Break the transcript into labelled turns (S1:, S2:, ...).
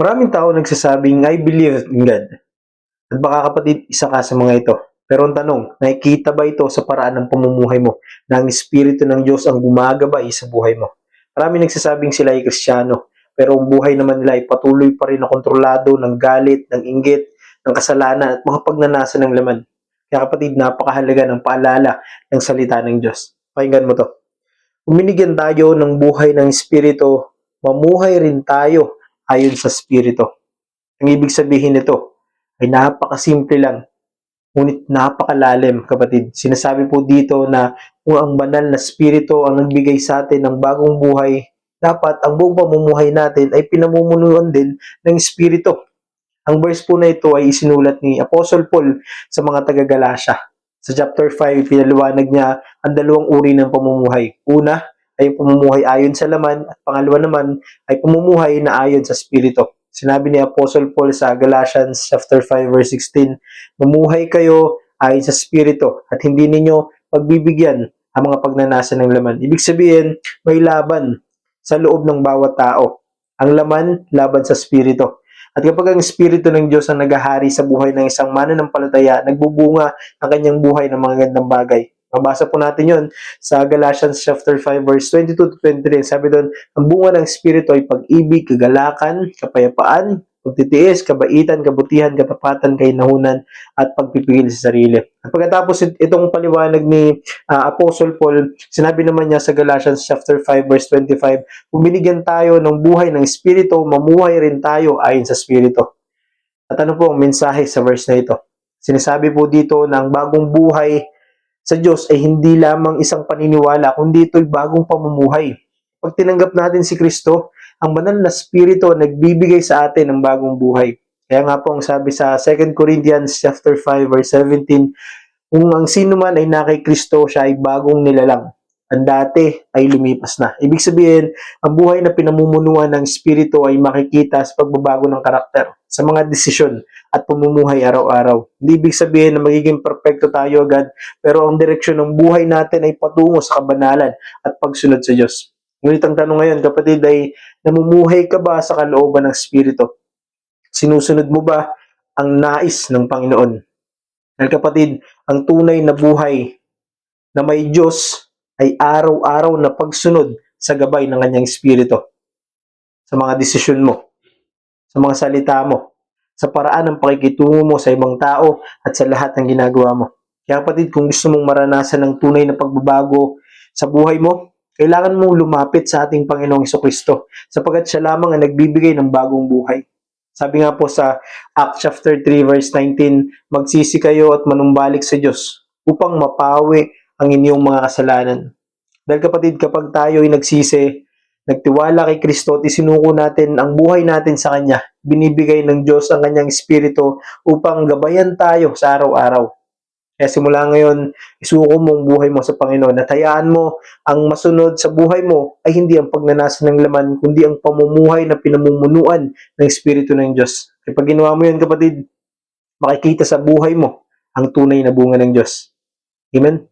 S1: Maraming tao nagsasabing, I believe in God. At baka kapatid, isa ka sa mga ito. Pero ang tanong, nakikita ba ito sa paraan ng pamumuhay mo na ang Espiritu ng Diyos ang gumagabay sa buhay mo? Maraming nagsasabing sila ay Kristiyano, pero ang buhay naman nila ay patuloy pa rin na kontrolado ng galit, ng inggit, ng kasalanan at mga pagnanasa ng laman. Kaya kapatid, napakahalaga ng paalala ng salita ng Diyos. Pakinggan mo to. Kung binigyan tayo ng buhay ng Espiritu, mamuhay rin tayo ayon sa Espiritu. Ang ibig sabihin nito ay napakasimple lang, ngunit napakalalim, kapatid. Sinasabi po dito na kung ang banal na Espiritu ang nagbigay sa atin ng bagong buhay, dapat ang buong pamumuhay natin ay pinamumunuan din ng Espiritu. Ang verse po na ito ay isinulat ni Apostle Paul sa mga taga-Galasya. Sa chapter 5, pinaliwanag niya ang dalawang uri ng pamumuhay. Una ay pamumuhay ayon sa laman at pangalawa naman ay pamumuhay na ayon sa Espiritu. Sinabi ni Apostle Paul sa Galatians chapter 5 verse 16, "Mamuhay kayo ayon sa Espiritu at hindi ninyo pagbibigyan ang mga pagnanasa ng laman." Ibig sabihin, may laban sa loob ng bawat tao. Ang laman laban sa Espiritu. At kapag ang Espiritu ng Diyos ang naghahari sa buhay ng isang mananampalataya, nagbubunga ang kanyang buhay ng mga gandang bagay. Mabasa po natin yon sa Galatians chapter 5 verse 22 to 23. Sabi doon, ang bunga ng Espiritu ay pag-ibig, kagalakan, kapayapaan, pagtitiis, kabaitan, kabutihan, katapatan, kainahunan, at pagpipigil sa sarili. At pagkatapos itong paliwanag ni Apostle Paul, sinabi naman niya sa Galatians chapter 5 verse 25, kung binigyan tayo ng buhay ng Espiritu, mamuhay rin tayo ayon sa Espiritu. At ano po ang mensahe sa verse na ito? Sinasabi po dito na ang bagong buhay sa Diyos ay hindi lamang isang paniniwala, kundi ito'y bagong pamumuhay. Pag tinanggap natin si Kristo, ang banal na Espiritu nagbibigay sa atin ng bagong buhay. Kaya nga po ang sabi sa 2 Corinthians chapter 5 verse 17, kung ang sino man ay na kay Kristo, siya ay bagong nilalang. Ang dati ay lumipas na. Ibig sabihin, ang buhay na pinamumunuan ng Espiritu ay makikita sa pagbabago ng karakter, sa mga desisyon at pamumuhay araw-araw. Hindi ibig sabihin na magiging perfecto tayo agad, pero ang direksyon ng buhay natin ay patungo sa kabanalan at pagsunod sa Diyos. Ngunit ang tanong ngayon, kapatid, ay namumuhay ka ba sa kalooban ng Espiritu? Sinusunod mo ba ang nais ng Panginoon? Dahil kapatid, ang tunay na buhay na may Diyos ay araw-araw na pagsunod sa gabay ng kanyang Espiritu. Sa mga desisyon mo, sa mga salita mo, sa paraan ng pakikitungo mo sa ibang tao at sa lahat ng ginagawa mo. Kaya kapatid, kung gusto mong maranasan ng tunay na pagbabago sa buhay mo, kailangan mong lumapit sa ating Panginoong Jesucristo sapagkat siya lamang ang nagbibigay ng bagong buhay. Sabi nga po sa Acts chapter 3 verse 19, magsisi kayo at manumbalik sa Diyos upang mapawi ang inyong mga kasalanan. Dahil kapatid, kapag tayo ay nagsisi, nagtiwala kay Kristo at isinuko natin ang buhay natin sa Kanya, binibigay ng Diyos ang Kanyang Espiritu upang gabayan tayo sa araw-araw. Kaya simula ngayon, isuko mo ang buhay mo sa Panginoon at hayaan mo ang masunod sa buhay mo ay hindi ang pagnanasa ng laman, kundi ang pamumuhay na pinamumunuan ng Espiritu ng Diyos. Kapag ginawa mo yun, kapatid, makikita sa buhay mo ang tunay na bunga ng Diyos. Amen?